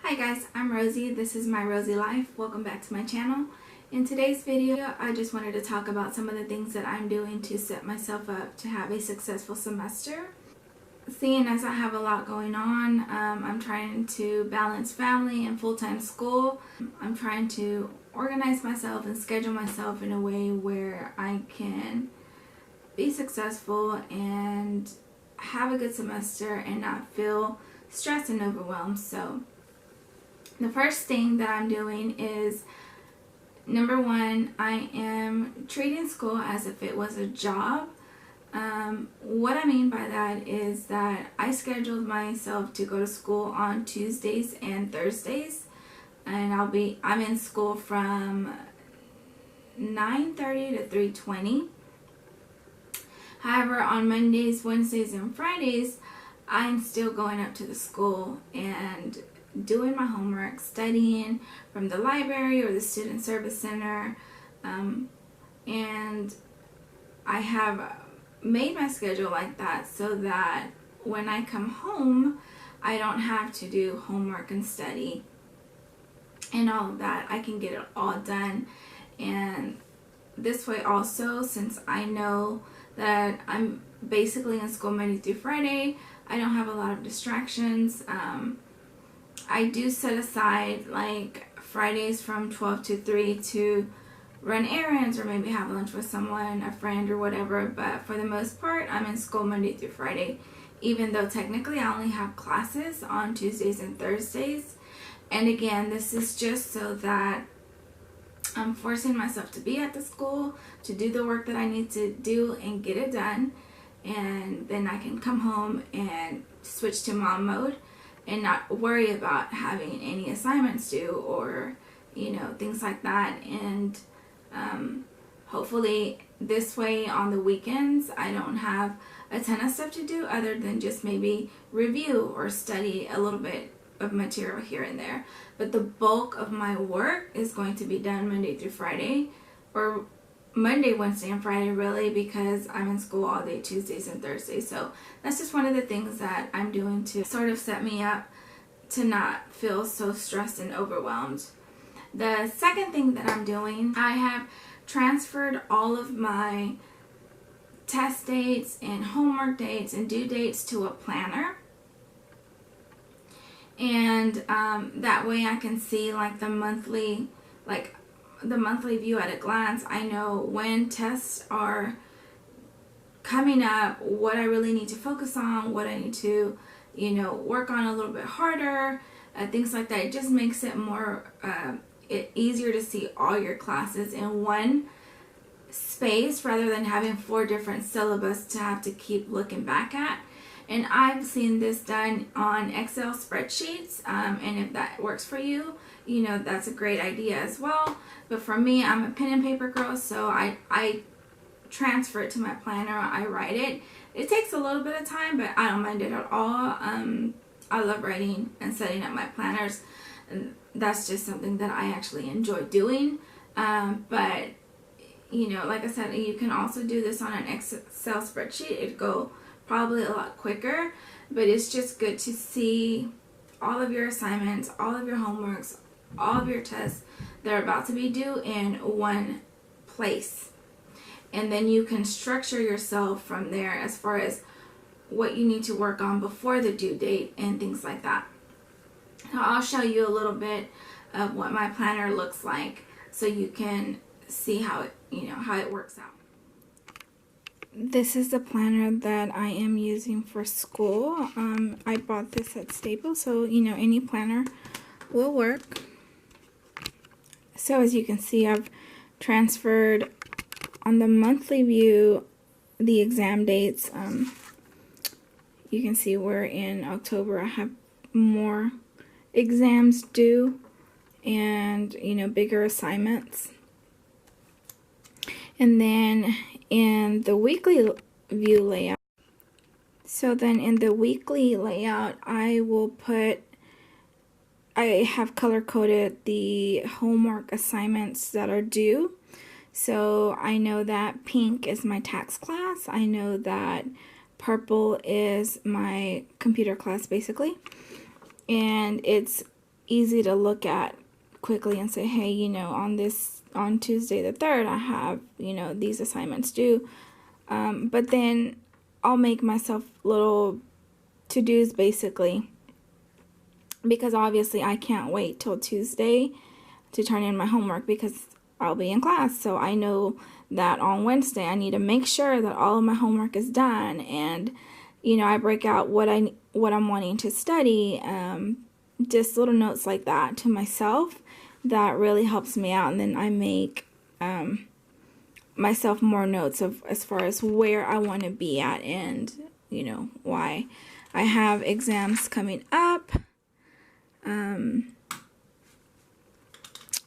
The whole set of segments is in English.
Hi guys, I'm Rosie. This is my Rosie Life. Welcome back to my channel. In today's video, I just wanted to talk about some of the things that I'm doing to set myself up to have a successful semester. Seeing as I have a lot going on, I'm trying to balance family and full-time school. I'm trying to organize myself and schedule myself in a way where I can be successful and have a good semester and not feel stressed and overwhelmed. So the first thing that I'm doing is, number one, I am treating school as if it was a job. What I mean by that is that I scheduled myself to go to school on Tuesdays and Thursdays, and I'm in school from 9:30 to 3:20. However, on Mondays, Wednesdays, and Fridays, I'm still going up to the school and doing my homework, studying from the library or the student service center, and I have made my schedule like that so that when I come home, I don't have to do homework and study and all of that. I can get it all done. And this way also, since I know that I'm basically in school Monday through Friday, I don't have a lot of distractions. I do set aside like Fridays from 12 to 3 to run errands or maybe have lunch with someone, a friend or whatever, but for the most part I'm in school Monday through Friday, even though technically I only have classes on Tuesdays and Thursdays. And again, this is just so that I'm forcing myself to be at the school, to do the work that I need to do and get it done, and then I can come home and switch to mom mode and not worry about having any assignments due or, things like that. And hopefully this way on the weekends I don't have a ton of stuff to do other than just maybe review or study a little bit of material here and there. But the bulk of my work is going to be done Monday through Friday, or Monday, Wednesday, and Friday really, because I'm in school all day Tuesdays and Thursdays. So that's just one of the things that I'm doing to sort of set me up to not feel so stressed and overwhelmed. The second thing that I'm doing, I have transferred all of my test dates and homework dates and due dates to a planner. And that way I can see like the monthly view at a glance. I know when tests are coming up, what I really need to focus on, what I need to, work on a little bit harder, things like that. It just makes it more easier to see all your classes in one space rather than having 4 different syllabus to have to keep looking back at. And I've seen this done on Excel spreadsheets, and if that works for you, that's a great idea as well. But for me, I'm a pen and paper girl, so I transfer it to my planner. I write it. It takes a little bit of time, but I don't mind it at all. I love writing and setting up my planners, and that's just something that I actually enjoy doing. But like I said, you can also do this on an Excel spreadsheet. It'd go probably a lot quicker, but it's just good to see all of your assignments, all of your homeworks, all of your tests that are about to be due in one place. And then you can structure yourself from there as far as what you need to work on before the due date and things like that. Now, I'll show you a little bit of what my planner looks like so you can see how it works out. This is the planner that I am using for school. I bought this at Staples, so any planner will work. So as you can see, I've transferred on the monthly view the exam dates. You can see we're in October. I have more exams due and bigger assignments. And then in the weekly view layout, I have color coded the homework assignments that are due. So I know that pink is my tax class. I know that purple is my computer class basically. And it's easy to look at quickly and say, hey, on Tuesday the 3rd, I have, these assignments due. But then I'll make myself little to-dos basically, because obviously I can't wait till Tuesday to turn in my homework because I'll be in class. So I know that on Wednesday I need to make sure that all of my homework is done, and I break out what I'm wanting to study, just little notes like that to myself. That really helps me out, and then I make myself more notes of as far as where I want to be at, and why. I have exams coming up.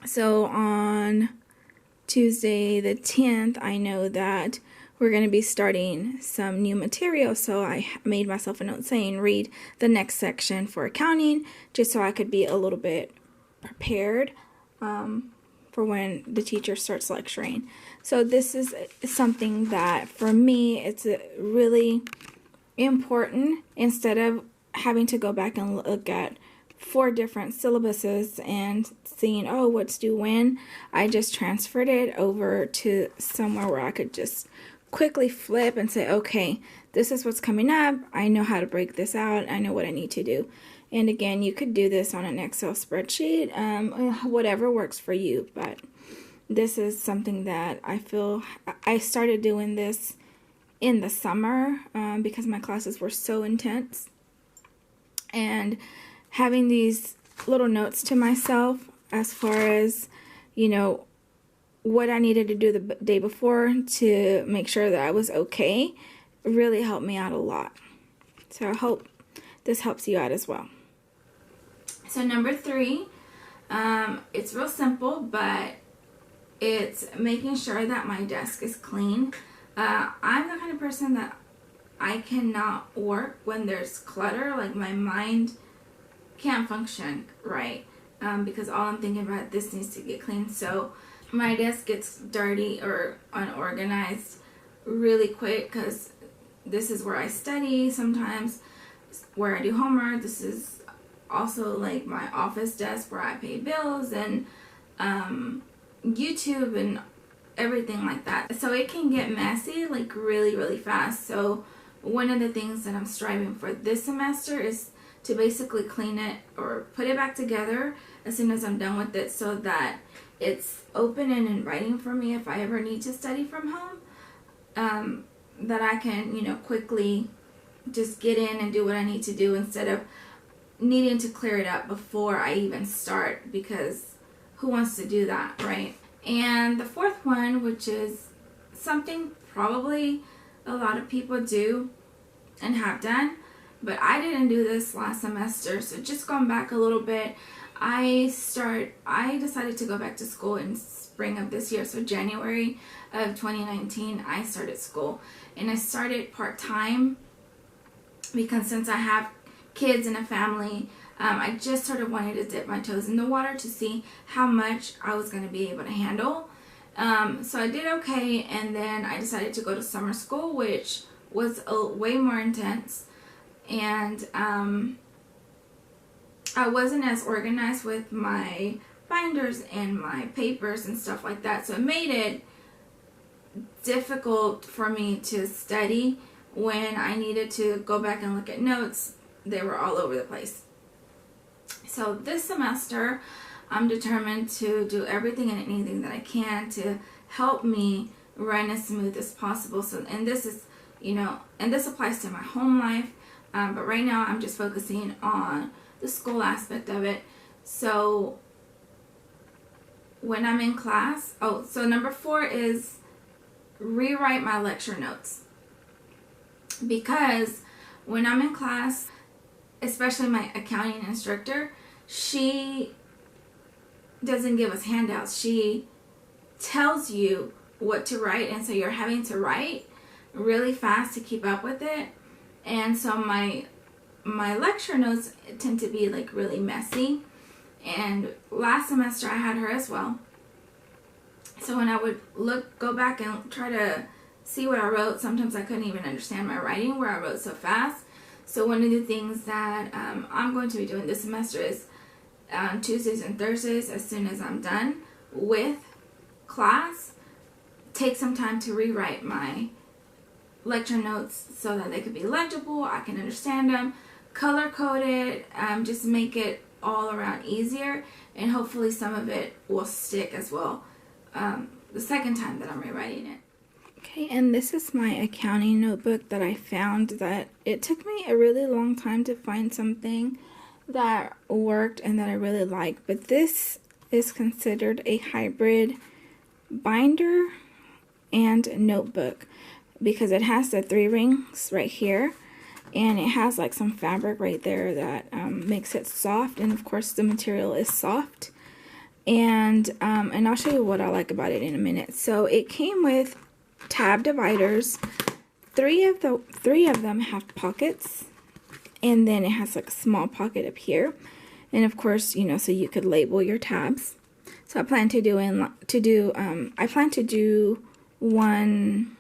So on Tuesday the 10th, I know that we're going to be starting some new material, so I made myself a note saying read the next section for accounting, just so I could be a little bit prepared for when the teacher starts lecturing. So this is something that for me, it's really important. Instead of having to go back and look at 4 different syllabuses and seeing, oh, what's due when, I just transferred it over to somewhere where I could just quickly flip and say, okay, this is what's coming up. I know how to break this out. I know what I need to do. And again, you could do this on an Excel spreadsheet, whatever works for you. But this is something that I feel I started doing this in the summer because my classes were so intense. And having these little notes to myself as far as, what I needed to do the day before to make sure that I was okay really helped me out a lot. So I hope this helps you out as well. So number 3, it's real simple, but it's making sure that my desk is clean. I'm the kind of person that I cannot work when there's clutter. Like my mind can't function right because all I'm thinking about, this needs to get clean. So my desk gets dirty or unorganized really quick because this is where I study sometimes, where I do homework. This is also like my office desk where I pay bills and YouTube and everything like that. So it can get messy like really, really fast. So one of the things that I'm striving for this semester is to basically clean it or put it back together as soon as I'm done with it, so that it's open and inviting for me if I ever need to study from home, that I can, quickly just get in and do what I need to do instead of needing to clear it up before I even start, because who wants to do that, right? And the 4th one, which is something probably a lot of people do and have done, but I didn't do this last semester. So just going back a little bit, I decided to go back to school in spring of this year. So January of 2019, I started school, and I started part-time because since I have kids and a family, I just sort of wanted to dip my toes in the water to see how much I was going to be able to handle. So I did okay, and then I decided to go to summer school, which was way more intense, and I wasn't as organized with my binders and my papers and stuff like that, so it made it difficult for me to study. When I needed to go back and look at notes, they were all over the place. So this semester, I'm determined to do everything and anything that I can to help me run as smooth as possible. So, and this is, and this applies to my home life, but right now I'm just focusing on the school aspect of it. So when I'm in class, so number 4 is rewrite my lecture notes, because when I'm in class, especially my accounting instructor, she doesn't give us handouts. She tells you what to write, and so you're having to write really fast to keep up with it. And so my lecture notes tend to be like really messy, and last semester I had her as well. So when I would go back and try to see what I wrote, sometimes I couldn't even understand my writing where I wrote so fast. So one of the things that I'm going to be doing this semester is on Tuesdays and Thursdays as soon as I'm done with class. Take some time to rewrite my lecture notes so that they could be legible, I can understand them, color code it, just make it all around easier, and hopefully some of it will stick as well the second time that I'm rewriting it. Okay, and this is my accounting notebook that I found that it took me a really long time to find something that worked and that I really like, but this is considered a hybrid binder and notebook because it has the 3 rings right here, and it has like some fabric right there that makes it soft, and of course the material is soft, and I'll show you what I like about it in a minute. So it came with tab dividers. Three of them have pockets, and then it has like a small pocket up here, and of course, you know, so you could label your tabs. So I plan to do one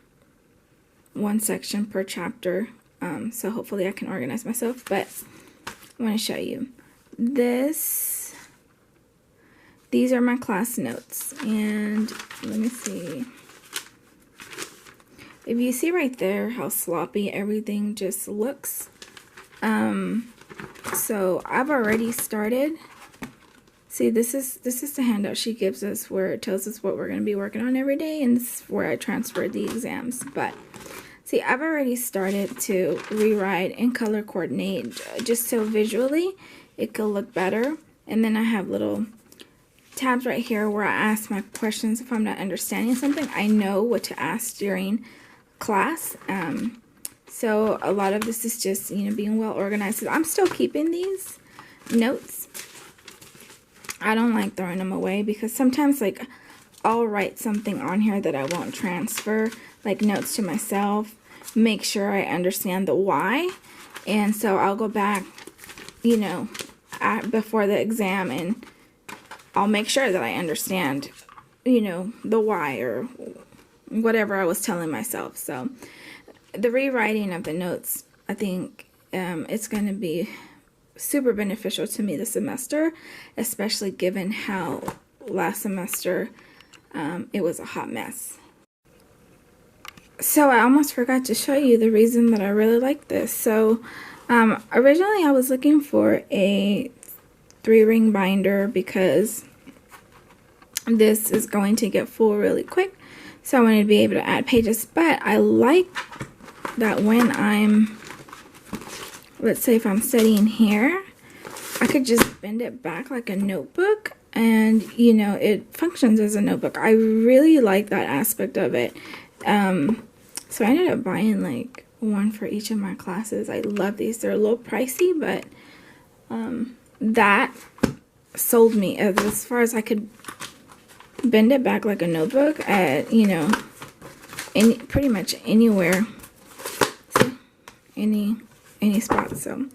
section per chapter, so hopefully I can organize myself, but I want to show you this. These are my class notes, and let me see if you see right there how sloppy everything just looks. So I've already started. See, this is the handout she gives us where it tells us what we're going to be working on every day, and this is where I transferred the exams. But see, I've already started to rewrite and color coordinate just so visually it could look better. And then I have little tabs right here where I ask my questions if I'm not understanding something. I know what to ask during class. So a lot of this is just, you know, being well organized. So I'm still keeping these notes. I don't like throwing them away because sometimes, like, I'll write something on here that I won't transfer, like notes to myself, make sure I understand the why, and so I'll go back, you know, before the exam, and I'll make sure that I understand, you know, the why or whatever I was telling myself. So the rewriting of the notes, I think it's going to be super beneficial to me this semester, especially given how last semester it was a hot mess. So I almost forgot to show you the reason that I really like this. So originally I was looking for a 3-ring binder because this is going to get full really quick, so I wanted to be able to add pages. But I like that when I'm, let's say if I'm studying here, I could just bend it back like a notebook, and you know, it functions as a notebook. I really like that aspect of it. So I ended up buying like one for each of my classes. I love these. They're a little pricey, but that sold me as far as I could bend it back like a notebook at, you know, pretty much anywhere, any spot. So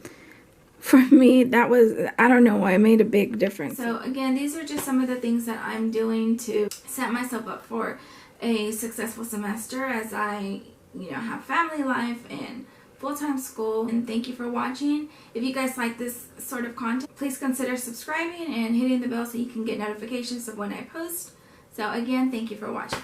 for me, that was, I don't know why, it made a big difference. So again, these are just some of the things that I'm doing to set myself up for a successful semester as I, you know, have family life and full-time school. And thank you for watching. If you guys like this sort of content, please consider subscribing and hitting the bell so you can get notifications of when I post. So again, thank you for watching.